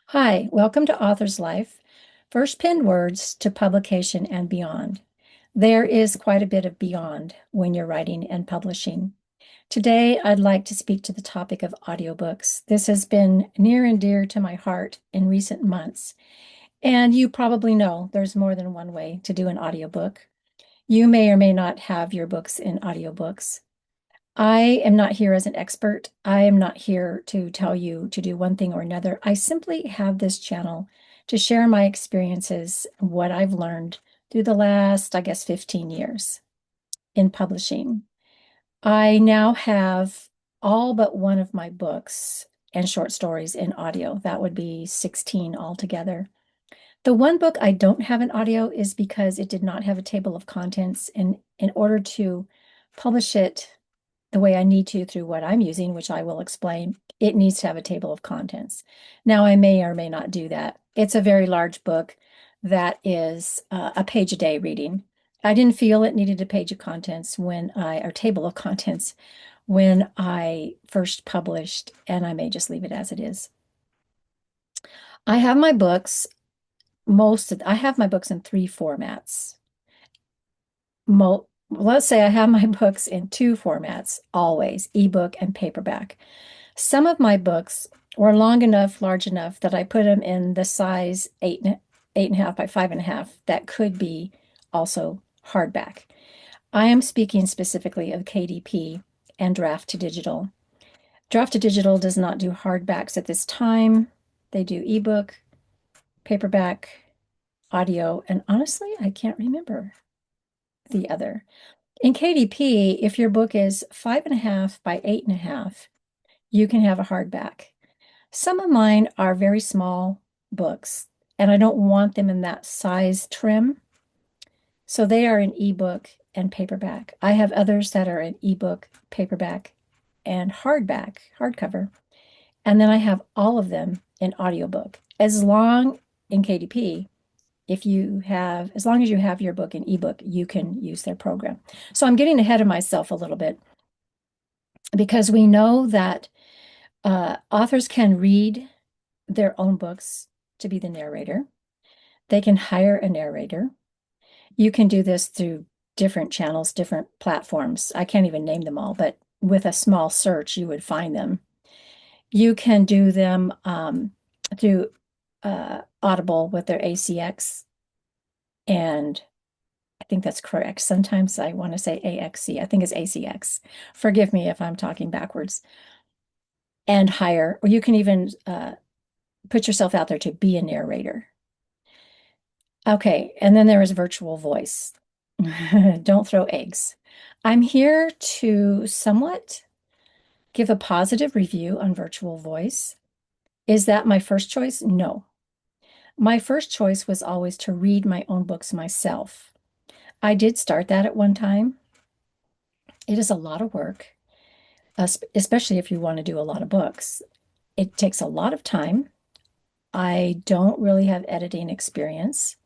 Hi, welcome to Author's Life, first penned words to publication and beyond. There is quite a bit of beyond when you're writing and publishing. Today, I'd like to speak to the topic of audiobooks. This has been near and dear to my heart in recent months. And you probably know there's more than one way to do an audiobook. You may or may not have your books in audiobooks. I am not here as an expert. I am not here to tell you to do one thing or another. I simply have this channel to share my experiences, what I've learned through the last, I guess, 15 years in publishing. I now have all but one of my books and short stories in audio. That would be 16 altogether. The one book I don't have in audio is because it did not have a table of contents. And in order to publish it the way I need to through what I'm using, which I will explain, it needs to have a table of contents. Now, I may or may not do that. It's a very large book that is a page a day reading. I didn't feel it needed a page of contents or table of contents when I first published, and I may just leave it as it is. I have my books, I have my books in three formats. Let's say I have my books in two formats, always, ebook and paperback. Some of my books were long enough, large enough that I put them in the size eight and a half by 5.5. That could be also hardback. I am speaking specifically of KDP and Draft to Digital. Draft to Digital does not do hardbacks at this time. They do ebook, paperback, audio, and honestly, I can't remember the other. In KDP, if your book is 5.5 by 8.5, you can have a hardback. Some of mine are very small books, and I don't want them in that size trim. So they are in ebook and paperback. I have others that are in ebook, paperback, and hardcover. And then I have all of them in audiobook. In KDP, as long as you have your book in ebook, you can use their program. So I'm getting ahead of myself a little bit because we know that authors can read their own books to be the narrator. They can hire a narrator. You can do this through different channels, different platforms. I can't even name them all, but with a small search, you would find them. You can do them through Audible with their ACX, and I think that's correct. Sometimes I want to say AXC. I think it's ACX. Forgive me if I'm talking backwards. And hire, or you can even put yourself out there to be a narrator. Okay, and then there is virtual voice. Don't throw eggs. I'm here to somewhat give a positive review on virtual voice. Is that my first choice? No. My first choice was always to read my own books myself. I did start that at one time. It is a lot of work, especially if you want to do a lot of books. It takes a lot of time. I don't really have editing experience.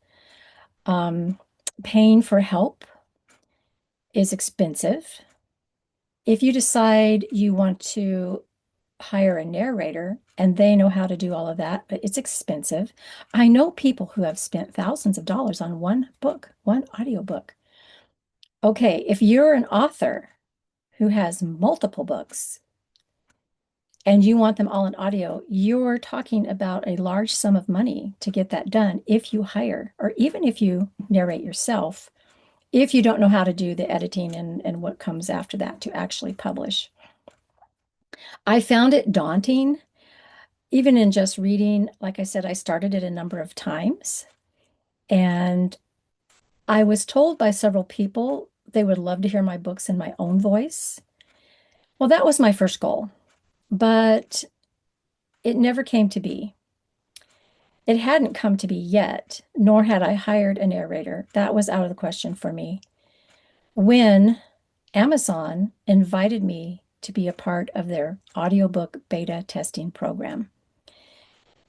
Um, Paying for help is expensive. If you decide you want to hire a narrator and they know how to do all of that, but it's expensive. I know people who have spent thousands of dollars on one book, one audiobook. Okay, if you're an author who has multiple books and you want them all in audio, you're talking about a large sum of money to get that done if you hire, or even if you narrate yourself, if you don't know how to do the editing and what comes after that to actually publish. I found it daunting, even in just reading. Like I said, I started it a number of times, and I was told by several people they would love to hear my books in my own voice. Well, that was my first goal, but it never came to be. It hadn't come to be yet, nor had I hired a narrator. That was out of the question for me. When Amazon invited me to be a part of their audiobook beta testing program.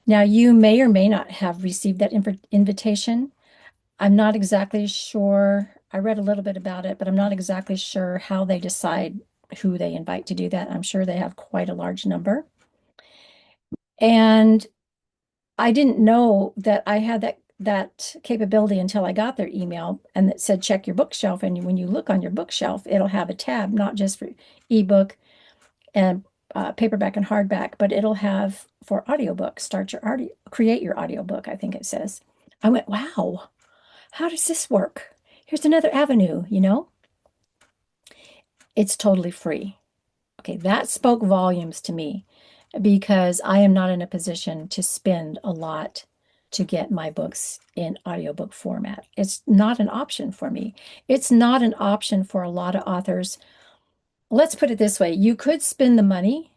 Now, you may or may not have received that invitation. I'm not exactly sure. I read a little bit about it, but I'm not exactly sure how they decide who they invite to do that. I'm sure they have quite a large number. And I didn't know that I had that capability until I got their email and it said check your bookshelf. And when you look on your bookshelf, it'll have a tab not just for ebook and paperback and hardback, but it'll have for audiobook. Start your audio, create your audiobook, I think it says. I went, wow, how does this work? Here's another avenue, you know? It's totally free. Okay, that spoke volumes to me because I am not in a position to spend a lot to get my books in audiobook format. It's not an option for me. It's not an option for a lot of authors. Let's put it this way, you could spend the money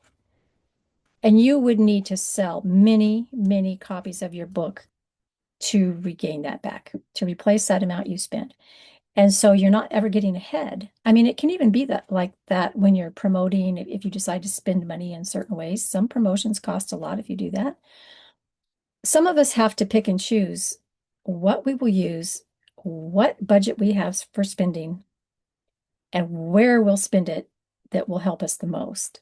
and you would need to sell many, many copies of your book to regain that back, to replace that amount you spent. And so you're not ever getting ahead. I mean, it can even be that like that when you're promoting, if you decide to spend money in certain ways. Some promotions cost a lot if you do that. Some of us have to pick and choose what we will use, what budget we have for spending, and where we'll spend it that will help us the most.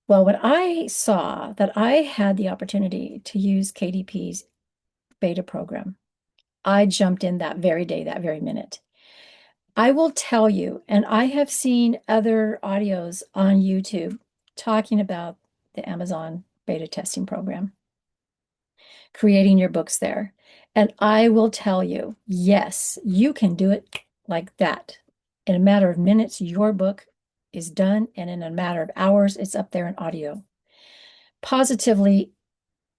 Well, when I saw that I had the opportunity to use KDP's beta program, I jumped in that very day, that very minute. I will tell you, and I have seen other audios on YouTube talking about the Amazon beta testing program, creating your books there. And I will tell you, yes, you can do it like that. In a matter of minutes, your book is done, and in a matter of hours, it's up there in audio. Positively,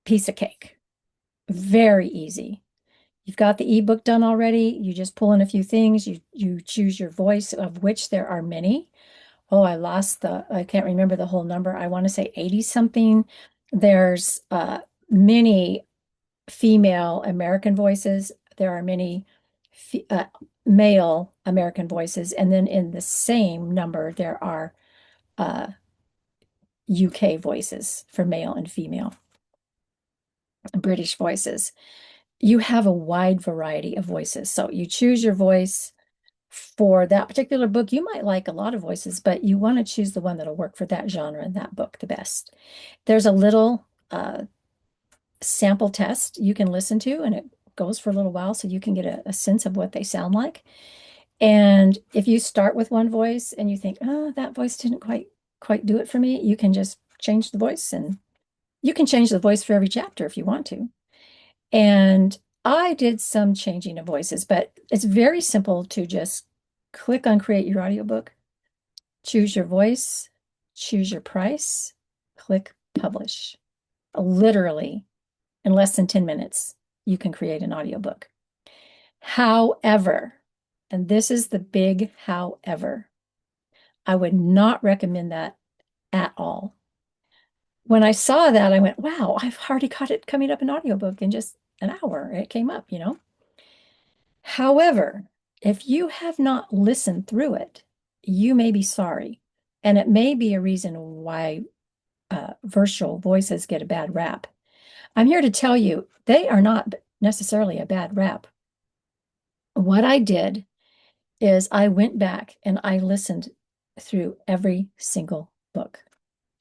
piece of cake. Very easy. You've got the ebook done already. You just pull in a few things. You choose your voice, of which there are many. Oh, I can't remember the whole number. I want to say 80 something. There's many female American voices. There are many male American voices. And then in the same number, there are uh, UK voices for male and female, British voices. You have a wide variety of voices. So you choose your voice for that particular book. You might like a lot of voices, but you want to choose the one that'll work for that genre and that book the best. There's a little sample test you can listen to, and it goes for a little while so you can get a sense of what they sound like. And if you start with one voice and you think, oh, that voice didn't quite do it for me, you can just change the voice, and you can change the voice for every chapter if you want to. And I did some changing of voices, but it's very simple to just click on create your audiobook, choose your voice, choose your price, click publish. Literally, in less than 10 minutes, you can create an audiobook. However, and this is the big however, I would not recommend that at all. When I saw that, I went, wow, I've already got it coming up in audiobook in just an hour. It came up, you know. However, if you have not listened through it, you may be sorry. And it may be a reason why virtual voices get a bad rap. I'm here to tell you, they are not necessarily a bad rap. What I did is I went back and I listened through every single book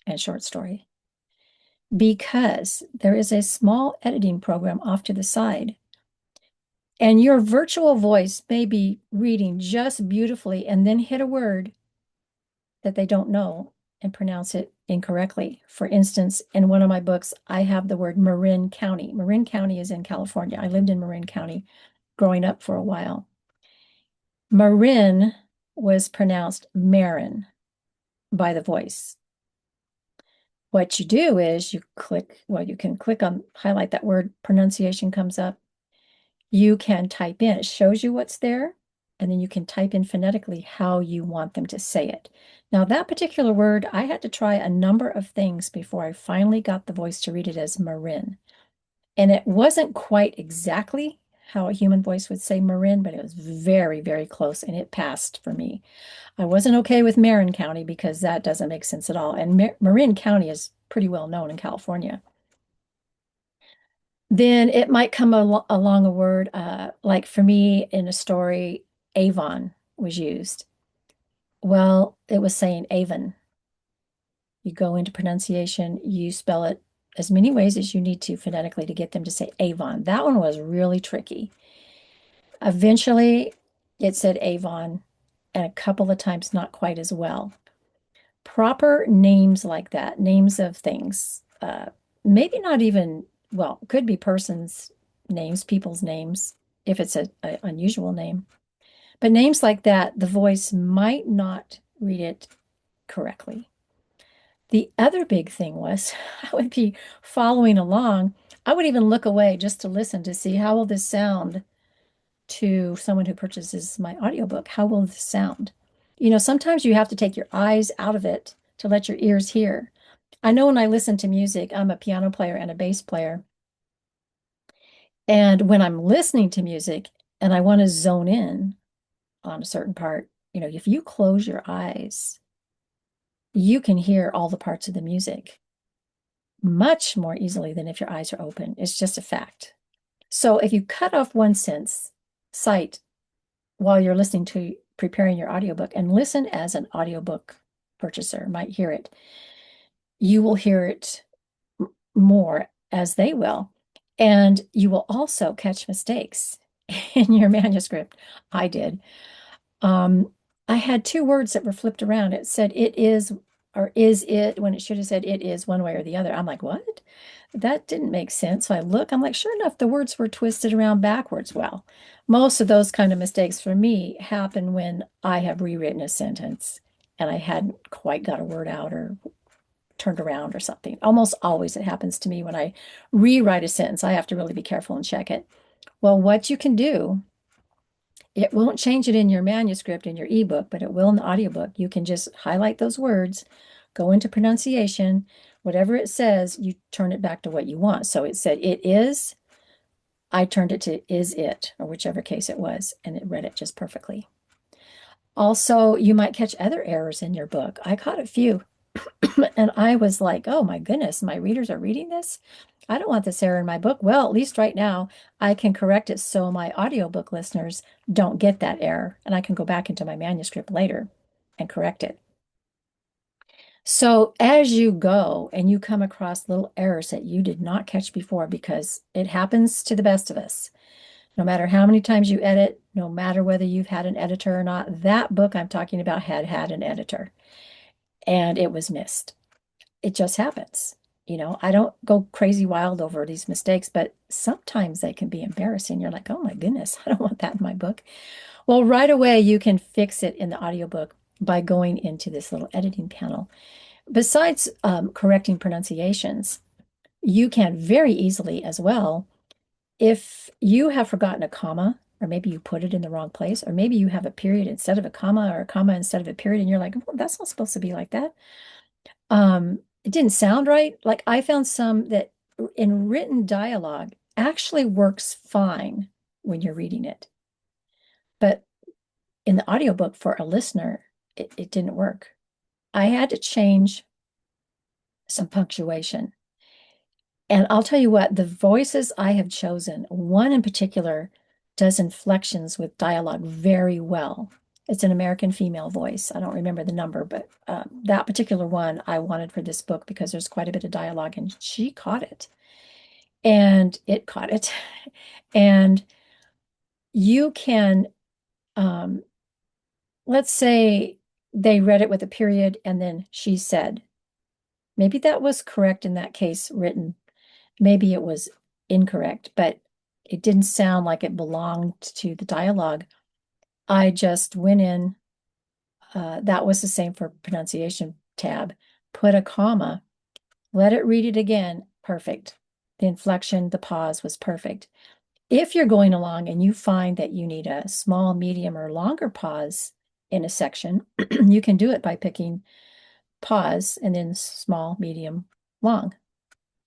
and short story because there is a small editing program off to the side. And your virtual voice may be reading just beautifully and then hit a word that they don't know and pronounce it incorrectly. For instance, in one of my books, I have the word Marin County. Marin County is in California. I lived in Marin County growing up for a while. Marin was pronounced Marin by the voice. What you do is you can click on, highlight that word, pronunciation comes up. You can type in, it shows you what's there, and then you can type in phonetically how you want them to say it. Now, that particular word, I had to try a number of things before I finally got the voice to read it as Marin. And it wasn't quite exactly how a human voice would say Marin, but it was very, very close, and it passed for me. I wasn't okay with Marin County because that doesn't make sense at all. And Marin County is pretty well known in California. Then it might come along a word, like for me in a story, Avon was used. Well, it was saying Avon. You go into pronunciation, you spell it as many ways as you need to phonetically to get them to say Avon. That one was really tricky. Eventually, it said Avon, and a couple of times not quite as well. Proper names like that, names of things, maybe not even, well, could be persons' names, people's names, if it's a unusual name. But names like that, the voice might not read it correctly. The other big thing was I would be following along. I would even look away just to listen to see how will this sound to someone who purchases my audiobook. How will this sound? Sometimes you have to take your eyes out of it to let your ears hear. I know when I listen to music, I'm a piano player and a bass player. And when I'm listening to music and I want to zone in on a certain part, if you close your eyes, you can hear all the parts of the music much more easily than if your eyes are open. It's just a fact. So if you cut off one sight while you're listening to preparing your audiobook and listen as an audiobook purchaser might hear it, you will hear it more as they will. And you will also catch mistakes in your manuscript. I did. Um, I had two words that were flipped around. It said it is or is it when it should have said it is one way or the other. I'm like, what? That didn't make sense. So I look, I'm like, sure enough, the words were twisted around backwards. Well, most of those kind of mistakes for me happen when I have rewritten a sentence and I hadn't quite got a word out or turned around or something. Almost always it happens to me when I rewrite a sentence. I have to really be careful and check it. Well, what you can do, it won't change it in your manuscript in your ebook, but it will in the audiobook. You can just highlight those words, go into pronunciation, whatever it says, you turn it back to what you want. So it said it is, I turned it to is it, or whichever case it was, and it read it just perfectly. Also, you might catch other errors in your book. I caught a few, and I was like, oh my goodness, my readers are reading this. I don't want this error in my book. Well, at least right now I can correct it so my audiobook listeners don't get that error, and I can go back into my manuscript later and correct it. So as you go and you come across little errors that you did not catch before, because it happens to the best of us, no matter how many times you edit, no matter whether you've had an editor or not, that book I'm talking about had an editor and it was missed. It just happens. I don't go crazy wild over these mistakes, but sometimes they can be embarrassing. You're like, oh my goodness, I don't want that in my book. Well, right away, you can fix it in the audiobook by going into this little editing panel. Besides correcting pronunciations, you can very easily as well, if you have forgotten a comma, or maybe you put it in the wrong place, or maybe you have a period instead of a comma or a comma instead of a period, and you're like, well, that's not supposed to be like that. It didn't sound right. Like I found some that in written dialogue actually works fine when you're reading it. But in the audiobook for a listener, it didn't work. I had to change some punctuation. And I'll tell you what, the voices I have chosen, one in particular does inflections with dialogue very well. It's an American female voice. I don't remember the number, but that particular one I wanted for this book because there's quite a bit of dialogue and she caught it. And it caught it. And you can, um, let's say they read it with a period and then she said, maybe that was correct in that case written. Maybe it was incorrect, but it didn't sound like it belonged to the dialogue. I just went in, that was the same for pronunciation tab, put a comma, let it read it again, perfect. The inflection, the pause was perfect. If you're going along and you find that you need a small, medium, or longer pause in a section, you can do it by picking pause and then small, medium, long.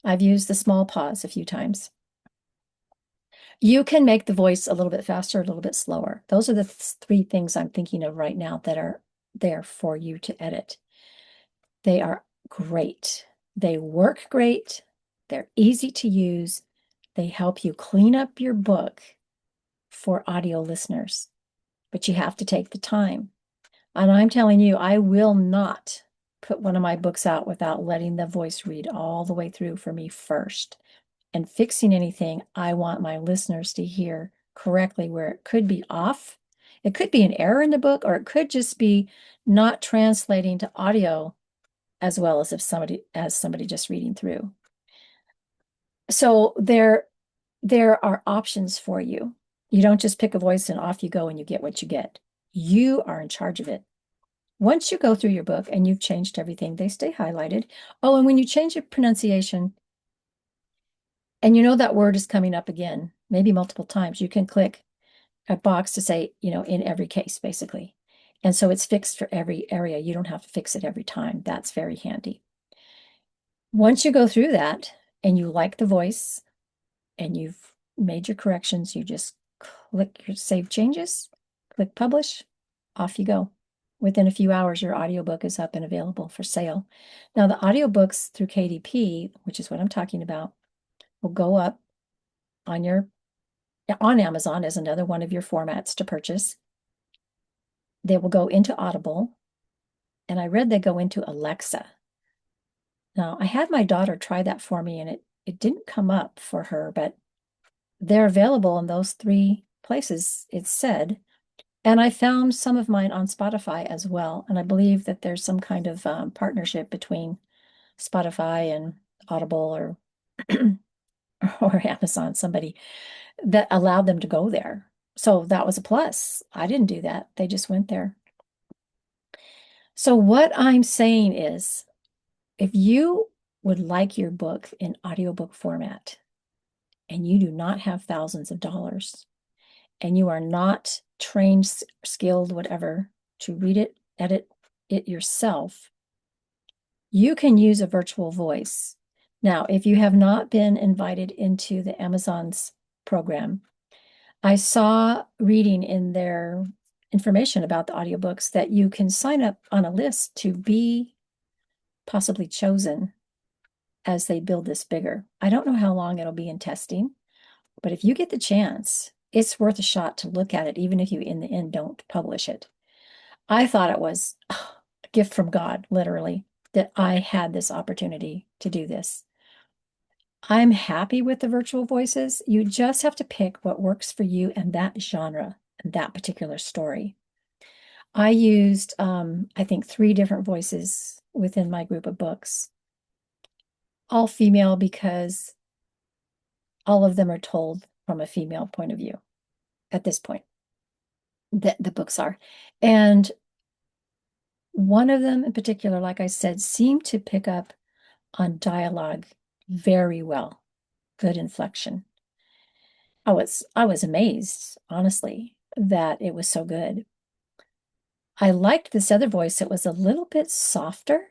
I've used the small pause a few times. You can make the voice a little bit faster, a little bit slower. Those are the three things I'm thinking of right now that are there for you to edit. They are great. They work great. They're easy to use. They help you clean up your book for audio listeners, but you have to take the time. And I'm telling you, I will not put one of my books out without letting the voice read all the way through for me first and fixing anything I want my listeners to hear correctly where it could be off. It could be an error in the book, or it could just be not translating to audio as well as if somebody just reading through. So there are options for you. You don't just pick a voice and off you go and you get what you get. You are in charge of it. Once you go through your book and you've changed everything, they stay highlighted. Oh, and when you change your pronunciation and you know that word is coming up again, maybe multiple times, you can click a box to say, in every case, basically. And so it's fixed for every area. You don't have to fix it every time. That's very handy. Once you go through that and you like the voice and you've made your corrections, you just click your save changes, click publish, off you go. Within a few hours, your audiobook is up and available for sale. Now, the audiobooks through KDP, which is what I'm talking about, will go up on Amazon as another one of your formats to purchase. They will go into Audible, and I read they go into Alexa. Now, I had my daughter try that for me, and it didn't come up for her, but they're available in those three places, it said. And I found some of mine on Spotify as well. And I believe that there's some kind of partnership between Spotify and Audible or or Amazon, somebody that allowed them to go there. So that was a plus. I didn't do that. They just went there. So what I'm saying is, if you would like your book in audiobook format and you do not have thousands of dollars and you are not trained, skilled, whatever, to read it, edit it yourself, you can use a virtual voice. Now, if you have not been invited into the Amazon's program, I saw reading in their information about the audiobooks that you can sign up on a list to be possibly chosen as they build this bigger. I don't know how long it'll be in testing, but if you get the chance, it's worth a shot to look at it, even if you in the end don't publish it. I thought it was a gift from God, literally, that I had this opportunity to do this. I'm happy with the virtual voices. You just have to pick what works for you and that genre and that particular story. I used, I think, 3 different voices within my group of books, all female because all of them are told from a female point of view at this point, that the books are. And one of them in particular, like I said, seemed to pick up on dialogue very well, good inflection. I was amazed, honestly, that it was so good. I liked this other voice. It was a little bit softer,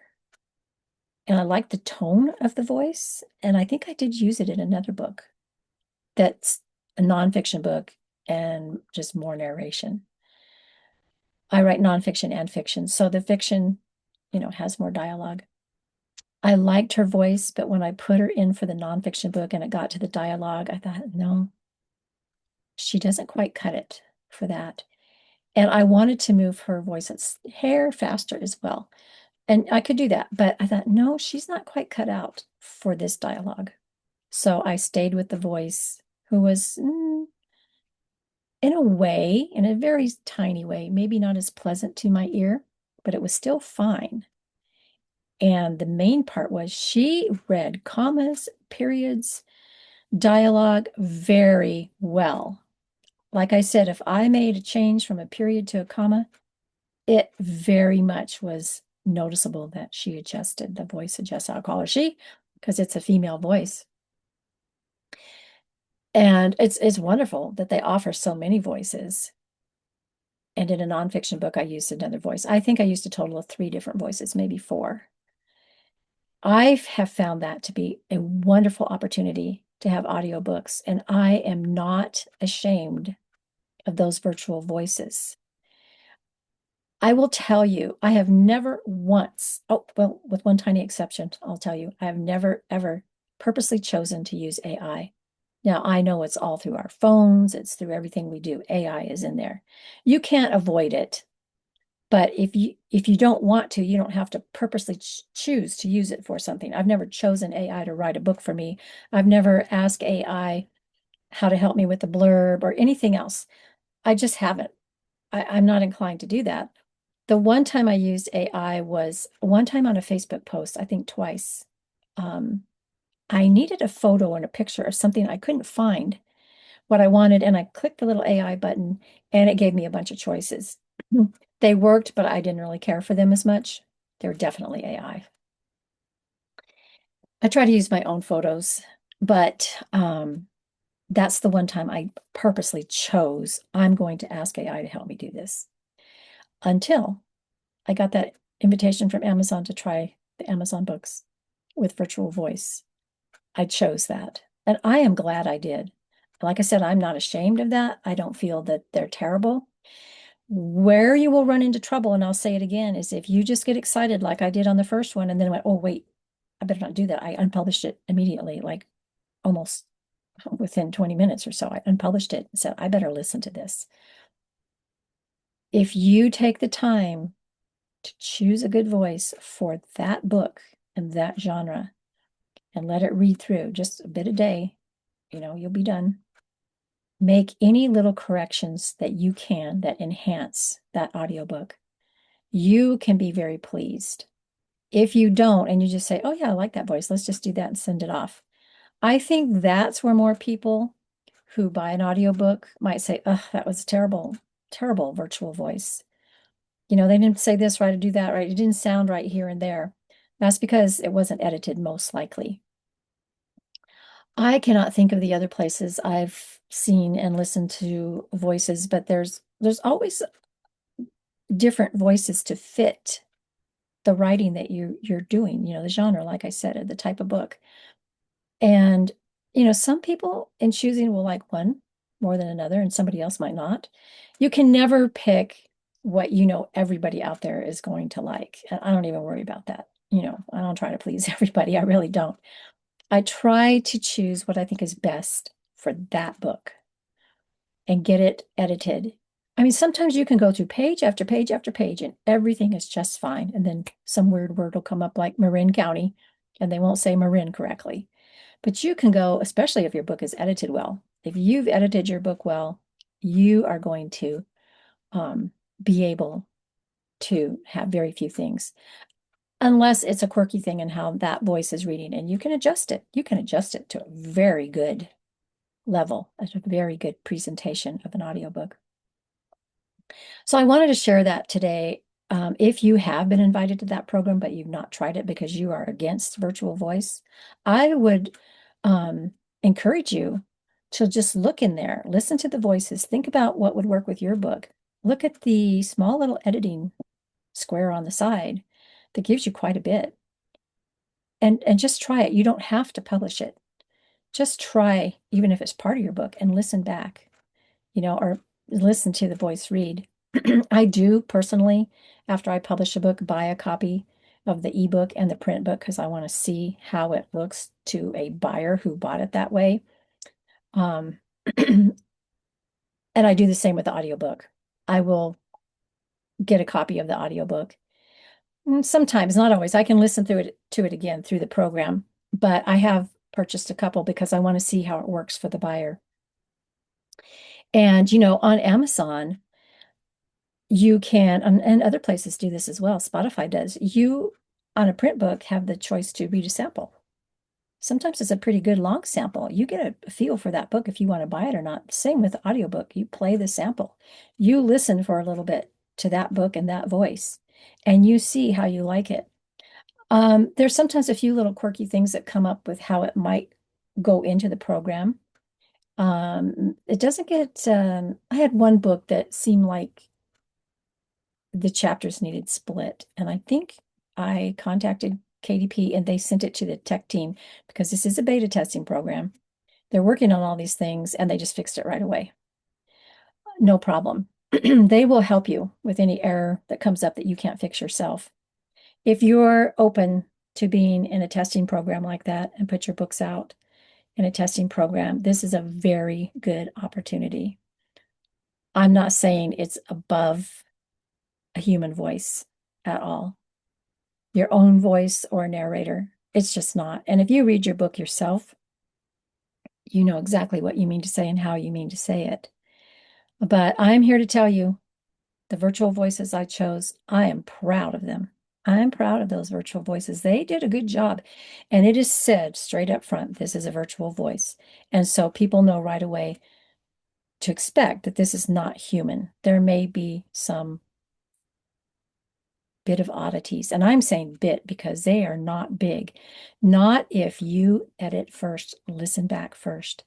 and I liked the tone of the voice. And I think I did use it in another book that's a nonfiction book and just more narration. I write nonfiction and fiction, so the fiction, has more dialogue. I liked her voice, but when I put her in for the nonfiction book and it got to the dialogue, I thought, no, she doesn't quite cut it for that. And I wanted to move her voice a hair faster as well. And I could do that, but I thought, no, she's not quite cut out for this dialogue. So I stayed with the voice who was, in a way, in a very tiny way, maybe not as pleasant to my ear, but it was still fine. And the main part was she read commas, periods, dialogue very well. Like I said, if I made a change from a period to a comma, it very much was noticeable that she adjusted, the voice adjusted. I'll call her she because it's a female voice. And it's wonderful that they offer so many voices. And in a nonfiction book, I used another voice. I think I used a total of 3 different voices, maybe 4. I have found that to be a wonderful opportunity to have audiobooks, and I am not ashamed of those virtual voices. I will tell you, I have never once, oh, well, with one tiny exception, I'll tell you, I have never, ever purposely chosen to use AI. Now, I know it's all through our phones, it's through everything we do. AI is in there. You can't avoid it. But if you don't want to, you don't have to purposely choose to use it for something. I've never chosen AI to write a book for me. I've never asked AI how to help me with the blurb or anything else. I just haven't. I'm not inclined to do that. The one time I used AI was one time on a Facebook post, I think twice. Um, I needed a photo and a picture of something I couldn't find what I wanted, and I clicked the little AI button and it gave me a bunch of choices. They worked, but I didn't really care for them as much. They're definitely AI. I try to use my own photos, but that's the one time I purposely chose, I'm going to ask AI to help me do this until I got that invitation from Amazon to try the Amazon books with virtual voice. I chose that. And I am glad I did. Like I said, I'm not ashamed of that. I don't feel that they're terrible. Where you will run into trouble, and I'll say it again, is if you just get excited like I did on the first one and then went, oh, wait, I better not do that. I unpublished it immediately, like almost within 20 minutes or so. I unpublished it and said, I better listen to this. If you take the time to choose a good voice for that book and that genre and let it read through just a bit a day, you'll be done. Make any little corrections that you can that enhance that audiobook. You can be very pleased. If you don't, and you just say, oh, yeah, I like that voice, let's just do that and send it off. I think that's where more people who buy an audiobook might say, oh, that was a terrible, terrible virtual voice. They didn't say this right or do that right. It didn't sound right here and there. That's because it wasn't edited, most likely. I cannot think of the other places I've seen and listened to voices, but there's always different voices to fit the writing that you're doing, the genre, like I said, or the type of book. And, some people in choosing will like one more than another, and somebody else might not. You can never pick what everybody out there is going to like. And I don't even worry about that. I don't try to please everybody. I really don't. I try to choose what I think is best for that book and get it edited. I mean, sometimes you can go through page after page after page and everything is just fine. And then some weird word will come up like Marin County, and they won't say Marin correctly. But you can go, especially if your book is edited well. If you've edited your book well, you are going to be able to have very few things, unless it's a quirky thing in how that voice is reading, and you can adjust it. You can adjust it to a very good level, a very good presentation of an audiobook. So I wanted to share that today. If you have been invited to that program, but you've not tried it because you are against virtual voice, I would encourage you to just look in there, listen to the voices, think about what would work with your book. Look at the small little editing square on the side that gives you quite a bit. And just try it. You don't have to publish it. Just try, even if it's part of your book, and listen back, or listen to the voice read. I do personally, after I publish a book, buy a copy of the ebook and the print book because I want to see how it looks to a buyer who bought it that way. Um, and I do the same with the audiobook. I will get a copy of the audiobook. Sometimes, not always. I can listen to it again through the program, but I have purchased a couple because I want to see how it works for the buyer. And, on Amazon, you can, and other places do this as well. Spotify does. You, on a print book, have the choice to read a sample. Sometimes it's a pretty good long sample. You get a feel for that book if you want to buy it or not. Same with the audiobook. You play the sample. You listen for a little bit to that book and that voice, and you see how you like it. There's sometimes a few little quirky things that come up with how it might go into the program. It doesn't get, I had one book that seemed like the chapters needed split. And I think I contacted KDP and they sent it to the tech team because this is a beta testing program. They're working on all these things and they just fixed it right away. No problem. They will help you with any error that comes up that you can't fix yourself. If you're open to being in a testing program like that and put your books out in a testing program, this is a very good opportunity. I'm not saying it's above a human voice at all, your own voice or a narrator. It's just not. And if you read your book yourself, you know exactly what you mean to say and how you mean to say it. But I'm here to tell you the virtual voices I chose, I am proud of them. I'm proud of those virtual voices. They did a good job. And it is said straight up front, this is a virtual voice. And so people know right away to expect that this is not human. There may be some bit of oddities. And I'm saying bit because they are not big. Not if you edit first, listen back first.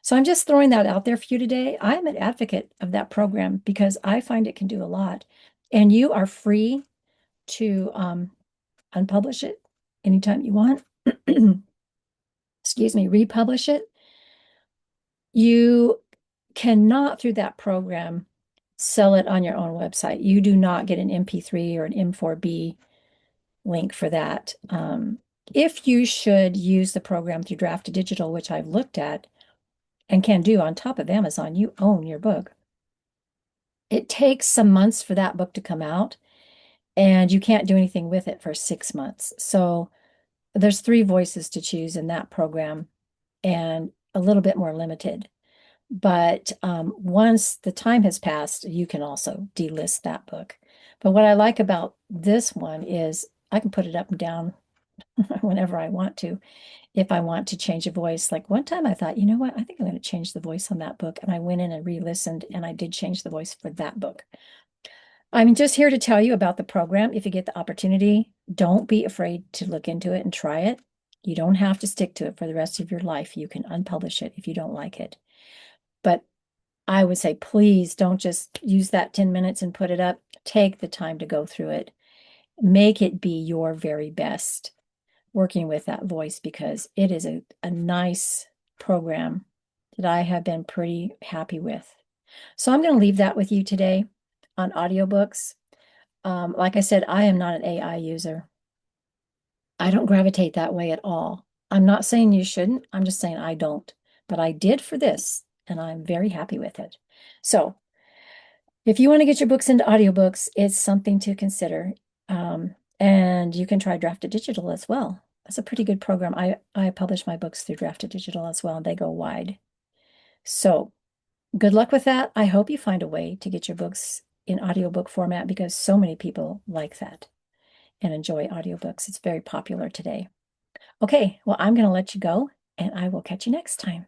So I'm just throwing that out there for you today. I'm an advocate of that program because I find it can do a lot. And you are free to unpublish it anytime you want. Excuse me, republish it. You cannot, through that program, sell it on your own website. You do not get an MP3 or an M4B link for that. If you should use the program through Draft Digital, which I've looked at and can do on top of Amazon, you own your book. It takes some months for that book to come out, and you can't do anything with it for 6 months. So there's 3 voices to choose in that program and a little bit more limited. But once the time has passed, you can also delist that book. But what I like about this one is I can put it up and down whenever I want to. If I want to change a voice, like one time I thought, you know what, I think I'm going to change the voice on that book. And I went in and re-listened and I did change the voice for that book. I'm just here to tell you about the program. If you get the opportunity, don't be afraid to look into it and try it. You don't have to stick to it for the rest of your life. You can unpublish it if you don't like it. But I would say, please don't just use that 10 minutes and put it up. Take the time to go through it. Make it be your very best working with that voice because it is a nice program that I have been pretty happy with. So I'm going to leave that with you today on audiobooks. Like I said, I am not an AI user. I don't gravitate that way at all. I'm not saying you shouldn't. I'm just saying I don't. But I did for this, and I'm very happy with it. So if you want to get your books into audiobooks, it's something to consider. And you can try Drafted Digital as well. That's a pretty good program. I publish my books through Drafted Digital as well, and they go wide. So good luck with that. I hope you find a way to get your books in audiobook format because so many people like that and enjoy audiobooks. It's very popular today. Okay, well, I'm going to let you go, and I will catch you next time.